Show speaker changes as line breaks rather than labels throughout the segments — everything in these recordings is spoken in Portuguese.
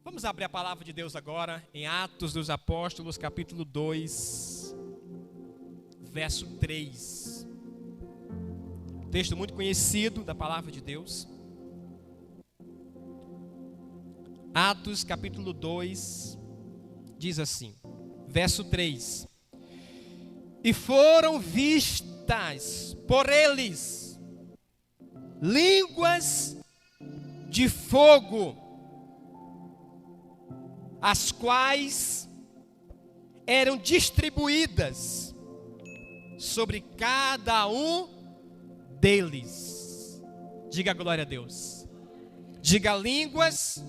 Vamos abrir a palavra de Deus agora em Atos dos Apóstolos, capítulo 2, verso 3. Texto muito conhecido da palavra de Deus. Atos, capítulo 2, diz assim, verso 3. E foram vistas por eles línguas de fogo, as quais eram distribuídas sobre cada um deles. Diga glória a Deus. Diga línguas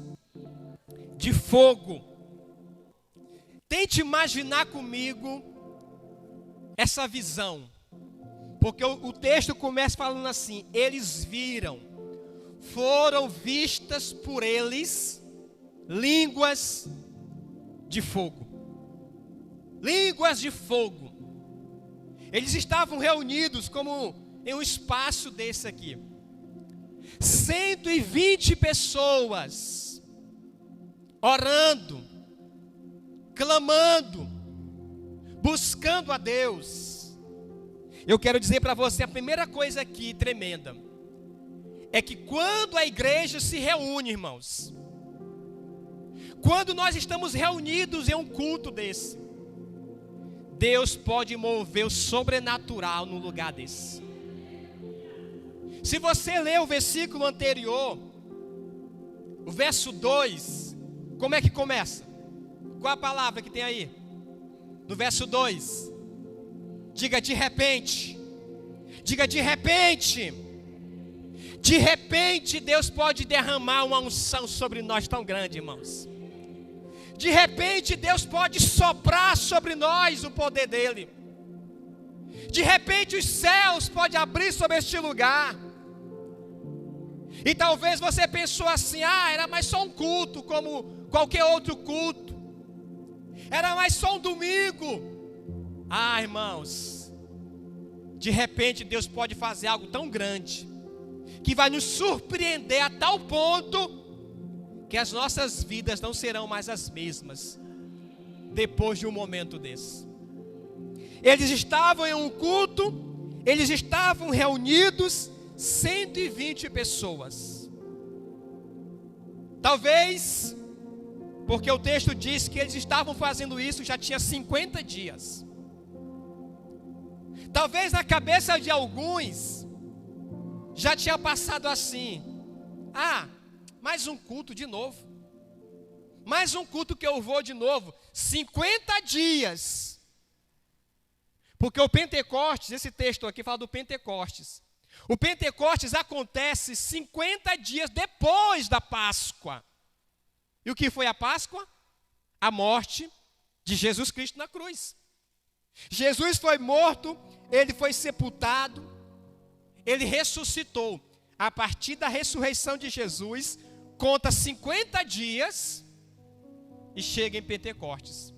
de fogo. Tente imaginar comigo essa visão, porque o texto começa falando assim: eles viram, foram vistas por eles línguas de fogo. Línguas de fogo. Eles estavam reunidos como em um espaço desse aqui. 120 pessoas orando, clamando, buscando a Deus. Eu quero dizer para você, a primeira coisa aqui tremenda é que quando a igreja se reúne, irmãos, quando nós estamos reunidos em um culto desse, Deus pode mover o sobrenatural no lugar desse. Se você ler o versículo anterior, o verso 2, como é que começa? Qual a palavra que tem aí? No verso 2, diga de repente. Diga de repente. De repente Deus pode derramar uma unção sobre nós tão grande, irmãos. De repente Deus pode soprar sobre nós o poder dele. De repente os céus podem abrir sobre este lugar. E talvez você pensou assim: era mais só um culto como qualquer outro culto. Era mais só um domingo. Irmãos, de repente Deus pode fazer algo tão grande, que vai nos surpreender a tal ponto que as nossas vidas não serão mais as mesmas depois de um momento desse. Eles estavam em um culto, eles estavam reunidos, 120 pessoas. Talvez, porque o texto diz que eles estavam fazendo isso já tinha 50 dias. Talvez na cabeça de alguns já tinha passado assim: mais um culto de novo. Mais um culto que eu vou de novo. 50 dias. Porque o Pentecostes, esse texto aqui fala do Pentecostes. O Pentecostes acontece 50 dias depois da Páscoa. E o que foi a Páscoa? A morte de Jesus Cristo na cruz. Jesus foi morto, ele foi sepultado, ele ressuscitou. A partir da ressurreição de Jesus, conta 50 dias e chega em Pentecostes.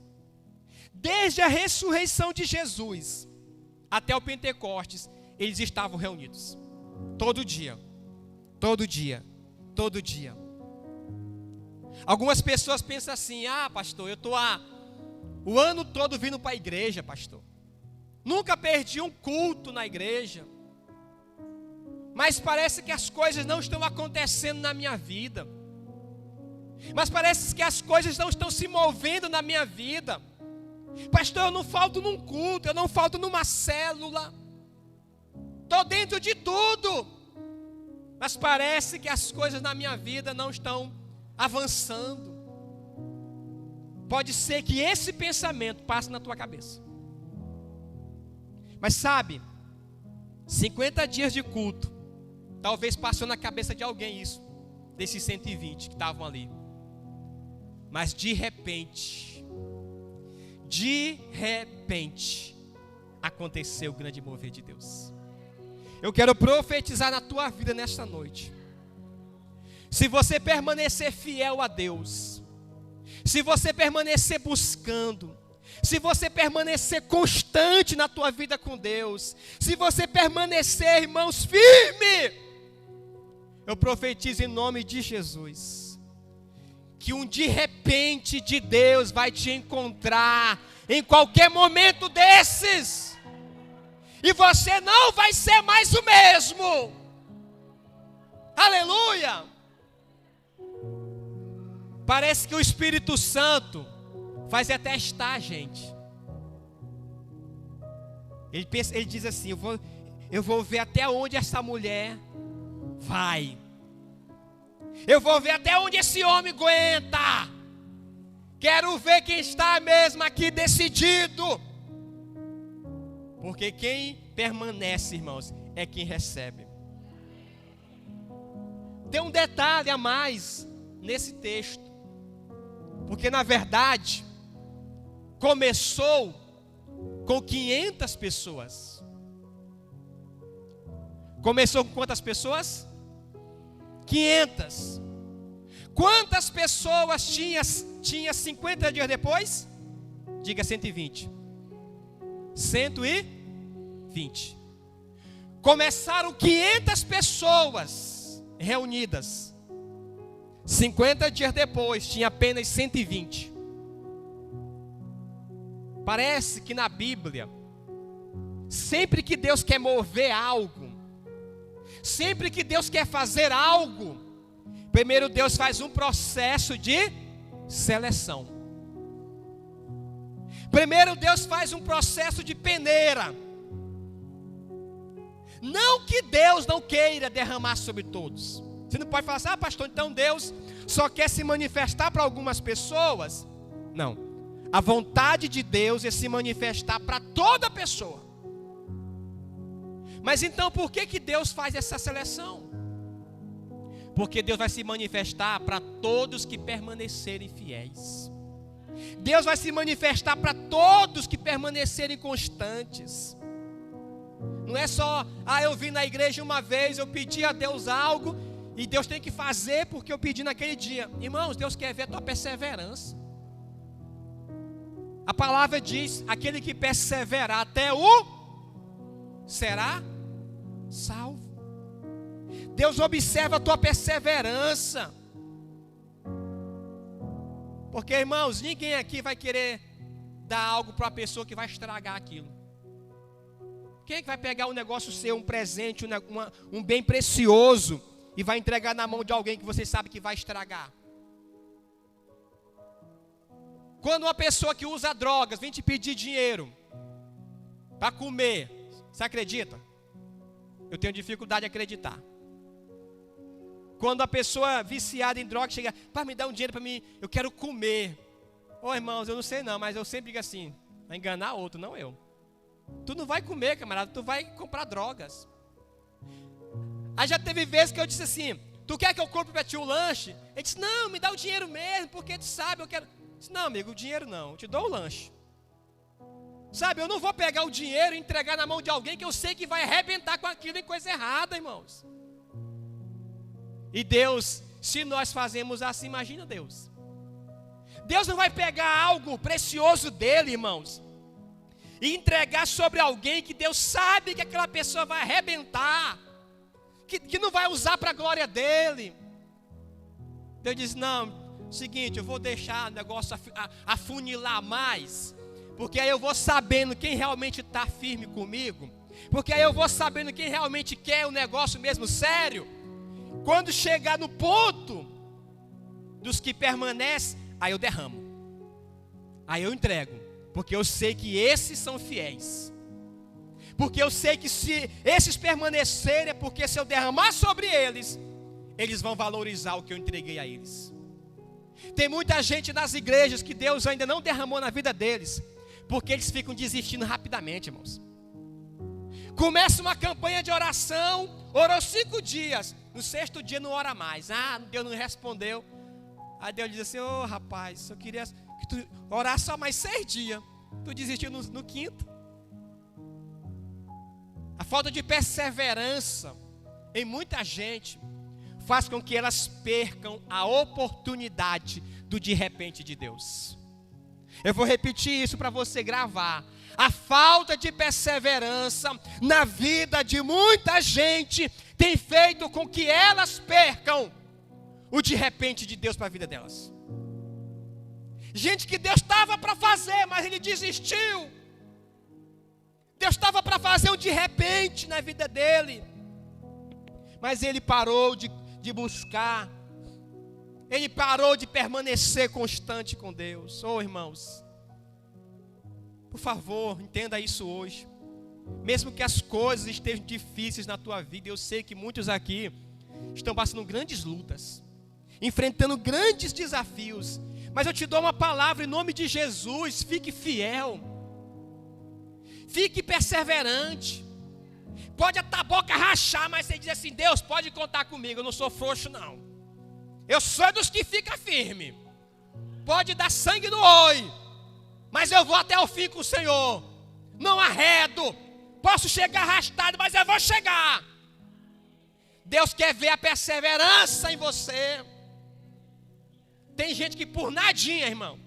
Desde a ressurreição de Jesus até o Pentecostes, eles estavam reunidos. Todo dia, todo dia, todo dia. Algumas pessoas pensam assim: pastor, eu estou o ano todo vindo para a igreja, pastor. Nunca perdi um culto na igreja. Mas parece que as coisas não estão acontecendo na minha vida. Mas parece que as coisas não estão se movendo na minha vida. Pastor, eu não falto num culto, eu não falto numa célula. Estou dentro de tudo. Mas parece que as coisas na minha vida não estão avançando. Pode ser que esse pensamento passe na tua cabeça. Mas sabe, 50 dias de culto, talvez passou na cabeça de alguém isso, desses 120 que estavam ali. Mas de repente, aconteceu o grande mover de Deus. Eu quero profetizar na tua vida nesta noite. Se você permanecer fiel a Deus, se você permanecer buscando, se você permanecer constante na tua vida com Deus, se você permanecer, irmãos, firme, eu profetizo em nome de Jesus, que um de repente de Deus vai te encontrar em qualquer momento desses. E você não vai ser mais o mesmo. Aleluia! Parece que o Espírito Santo faz até testar a gente. Ele diz assim: eu vou ver até onde essa mulher vai. Eu vou ver até onde esse homem aguenta. Quero ver quem está mesmo aqui decidido. Porque quem permanece, irmãos, é quem recebe. Tem um detalhe a mais nesse texto. Porque na verdade, começou com 500 pessoas. Começou com quantas pessoas? 500. Quantas pessoas tinha 50 dias depois? Diga 120. 120. Começaram 500 pessoas reunidas. 50 dias depois, tinha apenas 120. Parece que na Bíblia, sempre que Deus quer mover algo, sempre que Deus quer fazer algo, primeiro Deus faz um processo de seleção. Primeiro Deus faz um processo de peneira. Não que Deus não queira derramar sobre todos. Você não pode falar assim: pastor, então Deus só quer se manifestar para algumas pessoas. Não. A vontade de Deus é se manifestar para toda pessoa. Mas então por que Deus faz essa seleção? Porque Deus vai se manifestar para todos que permanecerem fiéis. Deus vai se manifestar para todos que permanecerem constantes. Não é só, eu vim na igreja uma vez, eu pedi a Deus algo, e Deus tem que fazer porque eu pedi naquele dia. Irmãos, Deus quer ver a tua perseverança. A palavra diz: aquele que perseverar até o será salvo. Deus observa a tua perseverança. Porque, irmãos, ninguém aqui vai querer dar algo para uma pessoa que vai estragar aquilo. Quem é que vai pegar um negócio seu, um presente, um bem precioso, e vai entregar na mão de alguém que você sabe que vai estragar? Quando uma pessoa que usa drogas vem te pedir dinheiro para comer, você acredita? Eu tenho dificuldade de acreditar. Quando a pessoa viciada em drogas chega: para me dar um dinheiro para mim, eu quero comer. Irmãos, eu não sei não, mas eu sempre digo assim: vai enganar outro, não eu. Tu não vai comer, camarada, tu vai comprar drogas. Aí já teve vezes que eu disse assim: tu quer que eu compre para ti um lanche? Ele disse: não, me dá o dinheiro mesmo, porque tu sabe, eu quero. Eu disse: não, amigo, o dinheiro não, eu te dou o lanche. Sabe, eu não vou pegar o dinheiro e entregar na mão de alguém que eu sei que vai arrebentar com aquilo em coisa errada, irmãos. E Deus, se nós fazemos assim, imagina Deus. Deus não vai pegar algo precioso dele, irmãos, e entregar sobre alguém que Deus sabe que aquela pessoa vai arrebentar, que não vai usar para a glória dele. Deus diz: não, seguinte, eu vou deixar o negócio afunilar mais, porque aí eu vou sabendo quem realmente está firme comigo, porque aí eu vou sabendo quem realmente quer o negócio mesmo sério. Quando chegar no ponto dos que permanecem, aí eu derramo, aí eu entrego, porque eu sei que esses são fiéis, porque eu sei que se esses permanecerem, é porque se eu derramar sobre eles, eles vão valorizar o que eu entreguei a eles. Tem muita gente nas igrejas que Deus ainda não derramou na vida deles, porque eles ficam desistindo rapidamente, irmãos. Começa uma campanha de oração, orou 5 dias, no 6º dia não ora mais. Deus não respondeu. Aí Deus diz assim: rapaz, eu queria que tu orasse só mais 6 dias. Tu desistiu no 5º. A falta de perseverança em muita gente faz com que elas percam a oportunidade do de repente de Deus. Eu vou repetir isso para você gravar. A falta de perseverança na vida de muita gente tem feito com que elas percam o de repente de Deus para a vida delas. Gente que Deus estava para fazer, mas ele desistiu. Deus estava para fazer um de repente na vida dele, mas ele parou de buscar. Ele parou de permanecer constante com Deus. Oh, irmãos, por favor, entenda isso hoje. Mesmo que as coisas estejam difíceis na tua vida, eu sei que muitos aqui estão passando grandes lutas, enfrentando grandes desafios, mas eu te dou uma palavra em nome de Jesus: fique fiel, fique perseverante. Pode a tua boca rachar, mas você diz assim: Deus, pode contar comigo, eu não sou frouxo não, eu sou dos que fica firme. Pode dar sangue no olho, mas eu vou até o fim com o Senhor, não arredo. Posso chegar arrastado, mas eu vou chegar. Deus quer ver a perseverança em você. Tem gente que por nadinha, irmão,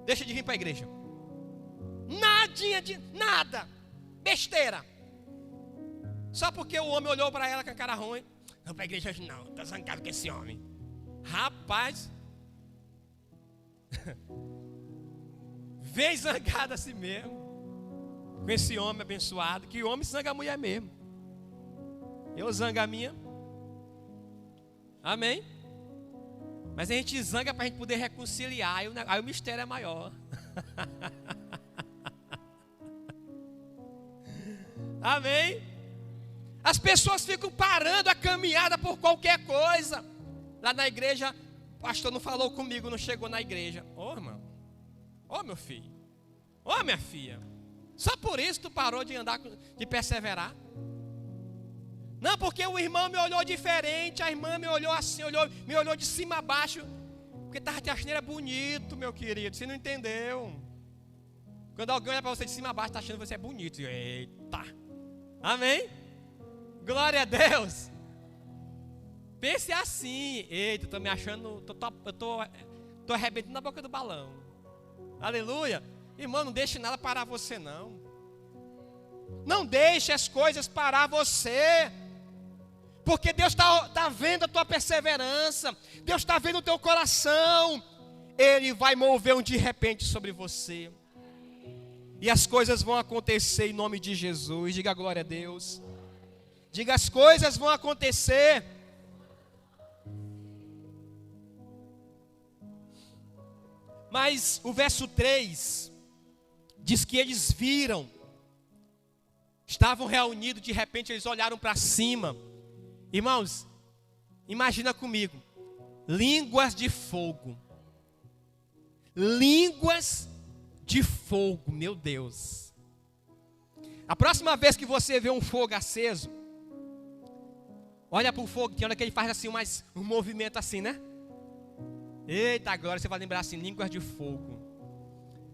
deixa de vir para a igreja. Nadinha de nada, besteira. Só porque o homem olhou para ela com a cara ruim. Não, para a igreja hoje não, está zangado com esse homem. Rapaz, vem zangado assim mesmo, com esse homem abençoado. Que homem zanga a mulher mesmo. Eu zango a minha. Amém? Mas a gente zanga para a gente poder reconciliar. Aí o mistério é maior. Amém? As pessoas ficam parando a caminhada por qualquer coisa. Lá na igreja, o pastor não falou comigo, não chegou na igreja. Ô, irmão, ô meu filho, ô minha filha, só por isso tu parou de andar, de perseverar? Não, porque o irmão me olhou diferente, a irmã me olhou assim, me olhou de cima a baixo, porque estava te achando era bonito, meu querido, você não entendeu. Quando alguém olha para você de cima a baixo, está achando que você é bonito. Eita, amém? Glória a Deus. Pense assim: eita, estou me achando, eu estou arrebentando na boca do balão. Aleluia. Irmão, não deixe nada parar você não. Não deixe as coisas parar você. Porque Deus está vendo a tua perseverança. Deus está vendo o teu coração. Ele vai mover um de repente sobre você. E as coisas vão acontecer em nome de Jesus. Diga glória a Deus. Diga: as coisas vão acontecer. Mas o verso 3 diz que eles viram, estavam reunidos, de repente eles olharam para cima. Irmãos, imagina comigo, línguas de fogo. Línguas de fogo, meu Deus. A próxima vez que você vê um fogo aceso, olha para o fogo, tem hora que ele faz assim um movimento assim, né? Eita, agora você vai lembrar assim: línguas de fogo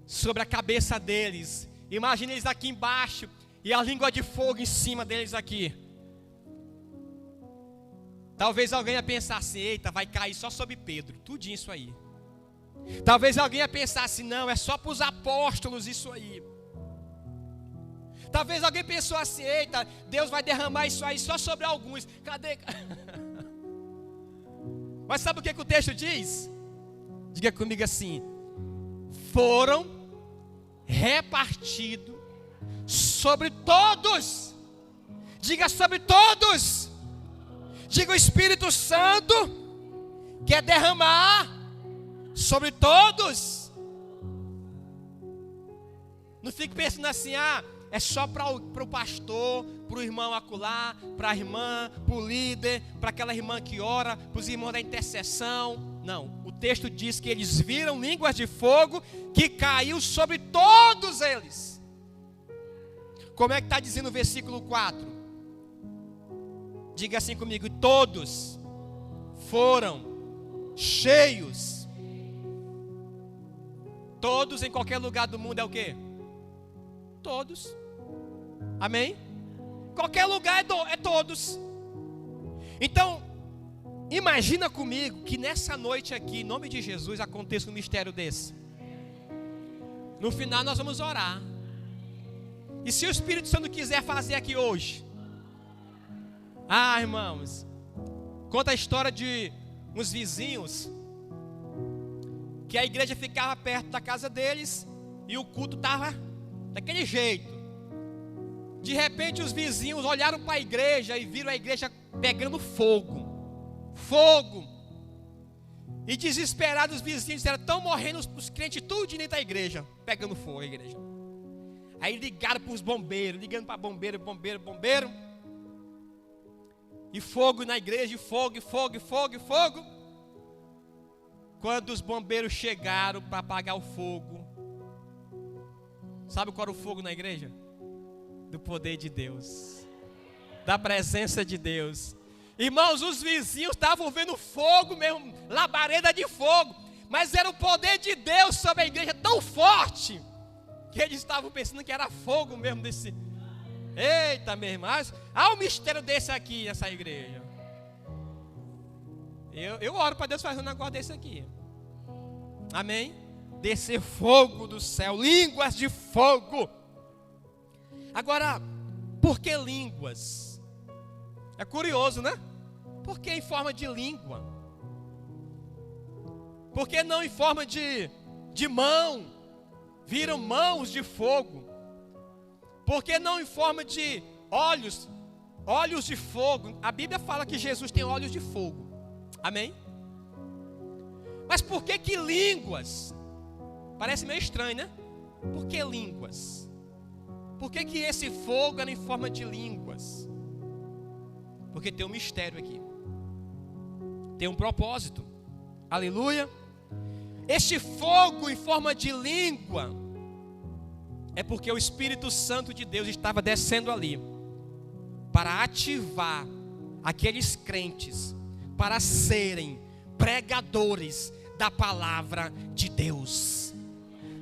sobre a cabeça deles. Imagina eles aqui embaixo e a língua de fogo em cima deles aqui. Talvez alguém ia pensar assim: eita, vai cair só sobre Pedro, tudinho isso aí. Talvez alguém ia pensar assim: não, é só para os apóstolos isso aí. Talvez alguém pensou assim: eita, Deus vai derramar isso aí só sobre alguns. Cadê? Mas sabe o que o texto diz? Diga comigo assim: foram repartidos sobre todos. Diga: sobre todos. Diga: o Espírito Santo quer derramar sobre todos. Não fique pensando assim: é só para o pastor, para o irmão acolá, para a irmã, para o líder, para aquela irmã que ora, para os irmãos da intercessão. Não, o texto diz que eles viram línguas de fogo que caiu sobre todos eles. Como é que está dizendo o versículo 4? Diga assim comigo: todos foram cheios. Todos em qualquer lugar do mundo é o quê? Todos. Amém? Qualquer lugar é todos. Então, imagina comigo que nessa noite aqui, em nome de Jesus, aconteça um mistério desse. No final nós vamos orar. E se o Espírito Santo quiser fazer aqui hoje? Irmãos, conta a história de uns vizinhos que a igreja ficava perto da casa deles e o culto estava daquele jeito. De repente os vizinhos olharam para a igreja e viram a igreja pegando fogo. Fogo. E desesperados os vizinhos disseram: estão morrendo os crentes tudo dentro da igreja, pegando fogo a igreja. Aí ligaram para os bombeiros, ligando para bombeiro. E fogo na igreja, e fogo. Quando os bombeiros chegaram para apagar o fogo, sabe qual era o fogo na igreja? Do poder de Deus, da presença de Deus. Irmãos, os vizinhos estavam vendo fogo mesmo, labareda de fogo, mas era o poder de Deus sobre a igreja tão forte, que eles estavam pensando que era fogo mesmo desse. Eita, meu irmão, há um mistério desse aqui nessa igreja. Eu oro para Deus fazer um negócio desse aqui. Amém? Descer fogo do céu, línguas de fogo. Agora, por que línguas? É curioso, né? Por que em forma de língua? Por que não em forma de mão? Viram mãos de fogo. Por que não em forma de olhos? Olhos de fogo. A Bíblia fala que Jesus tem olhos de fogo. Amém? Mas por que línguas? Parece meio estranho, né? Por que línguas? Por que esse fogo era em forma de línguas? Porque tem um mistério aqui. Tem um propósito. Aleluia. Este fogo em forma de língua é porque o Espírito Santo de Deus estava descendo ali para ativar aqueles crentes para serem pregadores da palavra de Deus.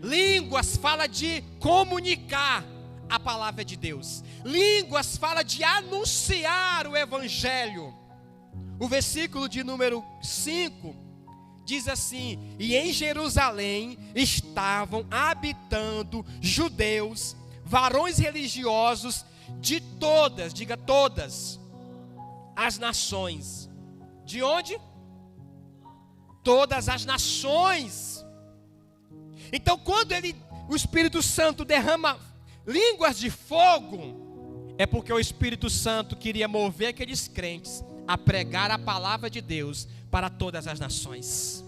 Línguas fala de comunicar a palavra de Deus. Línguas fala de anunciar o evangelho. O versículo de número 5 diz assim: e em Jerusalém estavam habitando judeus, varões religiosos de todas, diga todas, as nações. De onde? Todas as nações. Então quando o Espírito Santo derrama línguas de fogo, é porque o Espírito Santo queria mover aqueles crentes a pregar a palavra de Deus para todas as nações.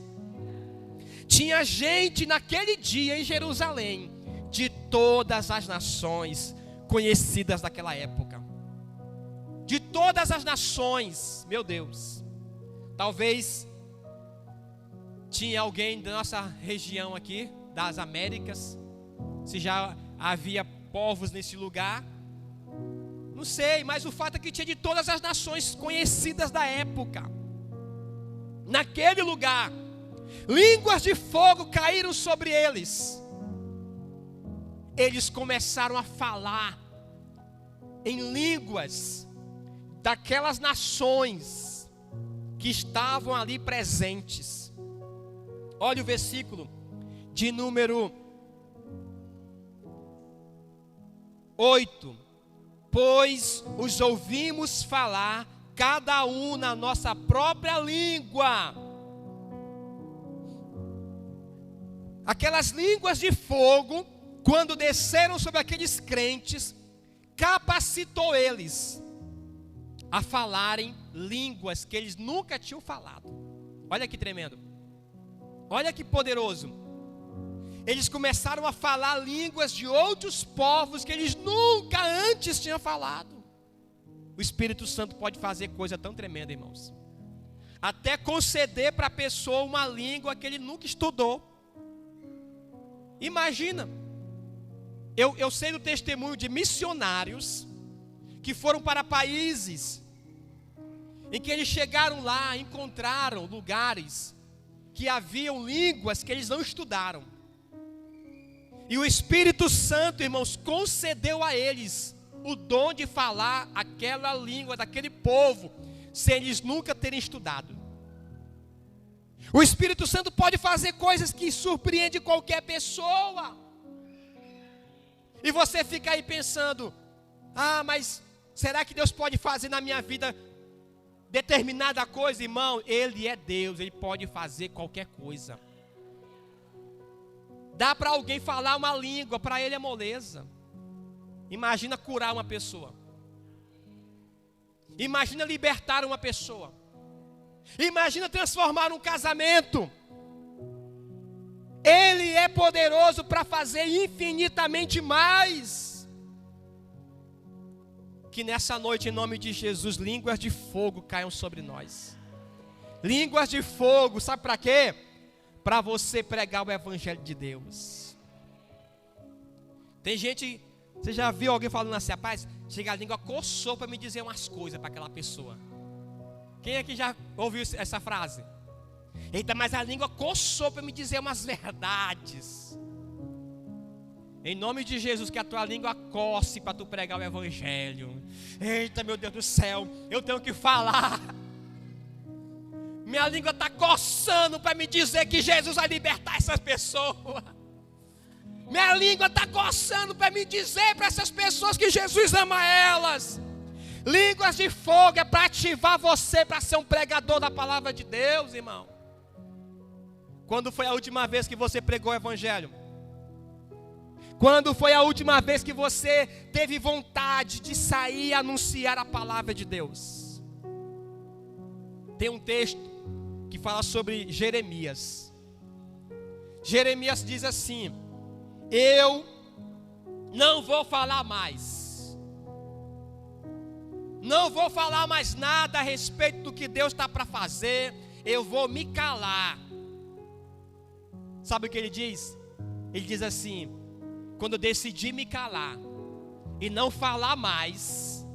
Tinha gente naquele dia em Jerusalém de todas as nações conhecidas daquela época. De todas as nações, meu Deus. Talvez tinha alguém da nossa região aqui, das Américas, se já havia povos nesse lugar, não sei, mas o fato é que tinha de todas as nações conhecidas da época. Naquele lugar, línguas de fogo caíram sobre eles. Eles começaram a falar em línguas daquelas nações que estavam ali presentes. Olha o versículo de número 8. Pois os ouvimos falar, cada um na nossa própria língua. Aquelas línguas de fogo, quando desceram sobre aqueles crentes, capacitou eles a falarem línguas que eles nunca tinham falado. Olha que tremendo. Olha que poderoso. Eles começaram a falar línguas de outros povos que eles nunca antes tinham falado. O Espírito Santo pode fazer coisa tão tremenda, irmãos. Até conceder para a pessoa uma língua que ele nunca estudou. Imagina. Eu sei do testemunho de missionários que foram para países em que eles chegaram lá, encontraram lugares que haviam línguas que eles não estudaram. E o Espírito Santo, irmãos, concedeu a eles o dom de falar aquela língua daquele povo, sem eles nunca terem estudado. O Espírito Santo pode fazer coisas que surpreendem qualquer pessoa. E você fica aí pensando: ah, mas será que Deus pode fazer na minha vida determinada coisa? Irmão, Ele é Deus, Ele pode fazer qualquer coisa. Dá para alguém falar uma língua, para ele é moleza. Imagina curar uma pessoa. Imagina libertar uma pessoa. Imagina transformar um casamento. Ele é poderoso para fazer infinitamente mais. Que nessa noite, em nome de Jesus, línguas de fogo caiam sobre nós. Línguas de fogo, sabe para quê? Para você pregar o evangelho de Deus. Tem gente, você já viu alguém falando assim, rapaz, chega a língua coçou para me dizer umas coisas para aquela pessoa. Quem aqui já ouviu essa frase? Eita, mas a língua coçou para me dizer umas verdades. Em nome de Jesus, que a tua língua coce para tu pregar o evangelho. Eita, meu Deus do céu, eu tenho que falar. Minha língua está coçando para me dizer que Jesus vai libertar essas pessoas. Minha língua está coçando para me dizer para essas pessoas que Jesus ama elas. Línguas de fogo é para ativar você para ser um pregador da palavra de Deus, irmão. Quando foi a última vez que você pregou o evangelho? Quando foi a última vez que você teve vontade de sair e anunciar a palavra de Deus? Tem um texto que fala sobre Jeremias. Jeremias diz assim: eu não vou falar mais. Não vou falar mais nada a respeito do que Deus está para fazer. Eu vou me calar. Sabe o que ele diz? Ele diz assim: quando eu decidi me calar e não falar mais,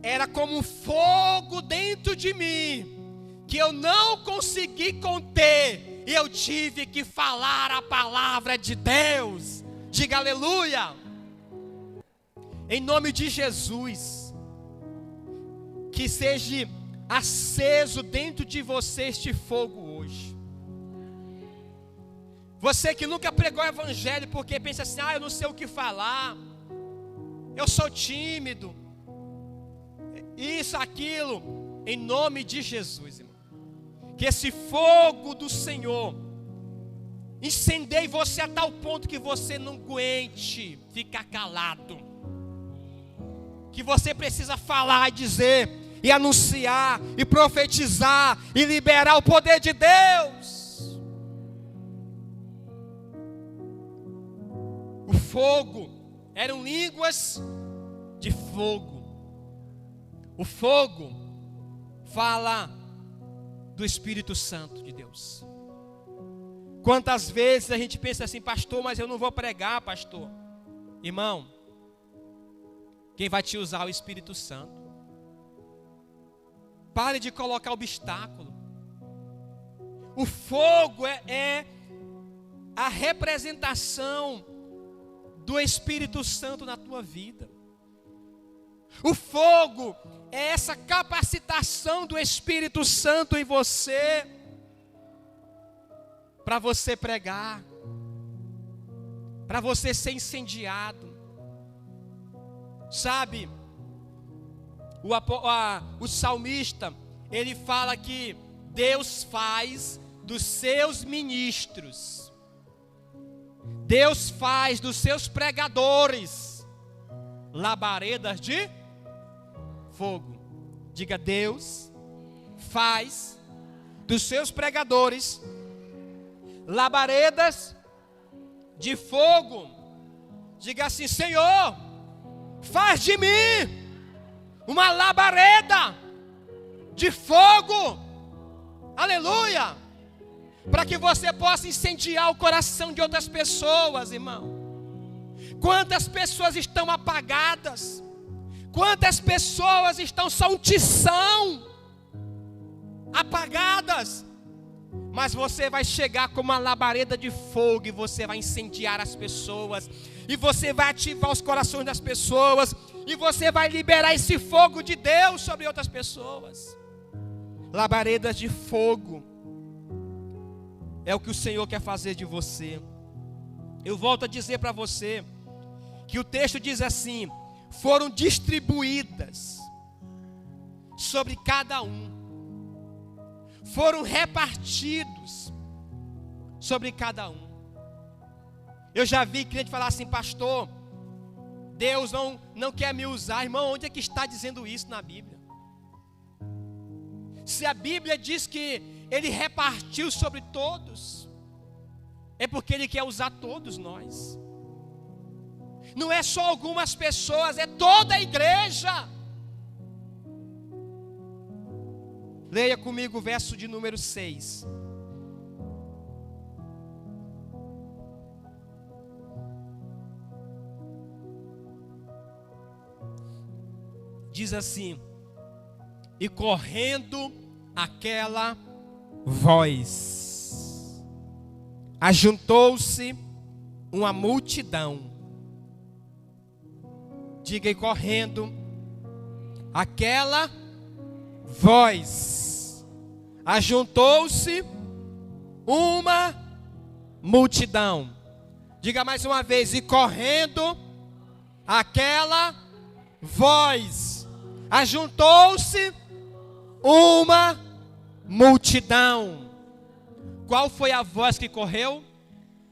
era como um fogo dentro de mim, que eu não consegui conter, e eu tive que falar a palavra de Deus. Diga aleluia. Em nome de Jesus, que seja aceso dentro de você este fogo hoje. Você que nunca pregou o evangelho porque pensa assim: eu não sei o que falar, eu sou tímido, isso, aquilo. Em nome de Jesus, irmão, que esse fogo do Senhor incendeie você a tal ponto que você não aguente ficar calado, que você precisa falar e dizer, e anunciar, e profetizar, e liberar o poder de Deus. O fogo eram línguas de fogo. O fogo fala do Espírito Santo de Deus. Quantas vezes a gente pensa assim: pastor, mas eu não vou pregar, pastor. Irmão, quem vai te usar é o Espírito Santo. Pare de colocar obstáculo. O fogo é a representação do Espírito Santo na tua vida. O fogo é essa capacitação do Espírito Santo em você, para você pregar, para você ser incendiado. Sabe, o salmista, ele fala que Deus faz dos seus ministros, Deus faz dos seus pregadores labaredas de fogo. Diga: Deus faz dos seus pregadores labaredas de fogo. Diga assim: Senhor, faz de mim uma labareda de fogo. Aleluia. Para que você possa incendiar o coração de outras pessoas, irmão. Quantas pessoas estão apagadas? Quantas pessoas estão só um tição, apagadas? Mas você vai chegar com uma labareda de fogo e você vai incendiar as pessoas, e você vai ativar os corações das pessoas, e você vai liberar esse fogo de Deus sobre outras pessoas. Labaredas de fogo é o que o Senhor quer fazer de você. Eu volto a dizer para você que o texto diz assim: foram distribuídas sobre cada um, foram repartidos sobre cada um. Eu já vi crente falar assim: pastor, Deus não quer me usar. Irmão, onde é que está dizendo isso na Bíblia? Se a Bíblia diz que Ele repartiu sobre todos, é porque Ele quer usar todos nós. Não é só algumas pessoas, é toda a igreja. Leia comigo o verso de número 6. Diz assim: e correndo aquela voz, ajuntou-se uma multidão. Diga: e correndo aquela voz, ajuntou-se uma multidão. Diga mais uma vez: e correndo aquela voz, ajuntou-se uma multidão. Qual foi a voz que correu?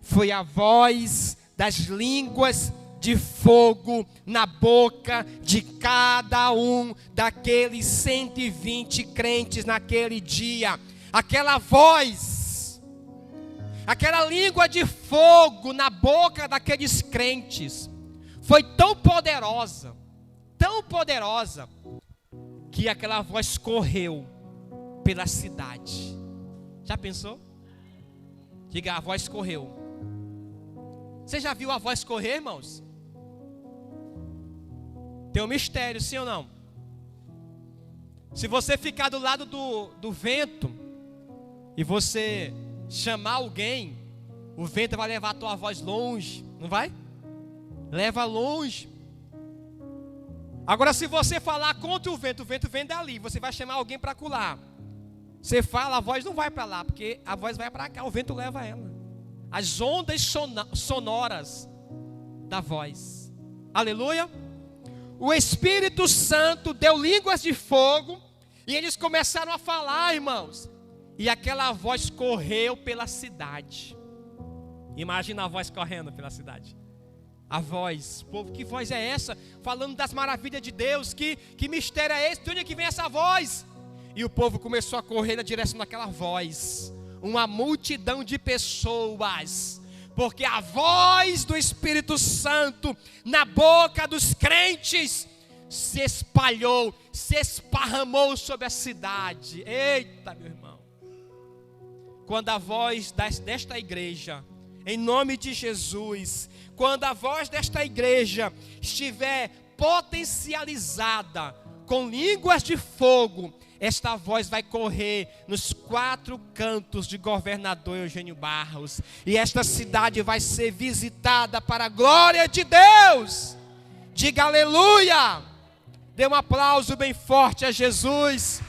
Foi a voz das línguas de fogo na boca de cada um daqueles 120 crentes naquele dia. Aquela voz, aquela língua de fogo na boca daqueles crentes foi tão poderosa, que aquela voz correu pela cidade. Já pensou? Diga: a voz correu. Você já viu a voz correr, irmãos? Tem um mistério, sim ou não? Se você ficar do lado do vento e você chamar alguém, o vento vai levar a tua voz longe, não vai? Leva longe. Agora, se você falar contra o vento vem dali, você vai chamar alguém para acolá. Você fala, a voz não vai para lá, porque a voz vai para cá, o vento leva ela. As ondas sonoras da voz. Aleluia. O Espírito Santo deu línguas de fogo e eles começaram a falar, irmãos. E aquela voz correu pela cidade. Imagina a voz correndo pela cidade. A voz, povo, que voz é essa? Falando das maravilhas de Deus, que mistério é esse? De onde é que vem essa voz? E o povo começou a correr na direção daquela voz. Uma multidão de pessoas, porque a voz do Espírito Santo na boca dos crentes se espalhou, se esparramou sobre a cidade. Eita, meu irmão. Quando a voz desta igreja, em nome de Jesus, quando a voz desta igreja estiver potencializada com línguas de fogo, esta voz vai correr nos 4 cantos de Governador Eugênio Barros. E esta cidade vai ser visitada para a glória de Deus. Diga aleluia. Dê um aplauso bem forte a Jesus.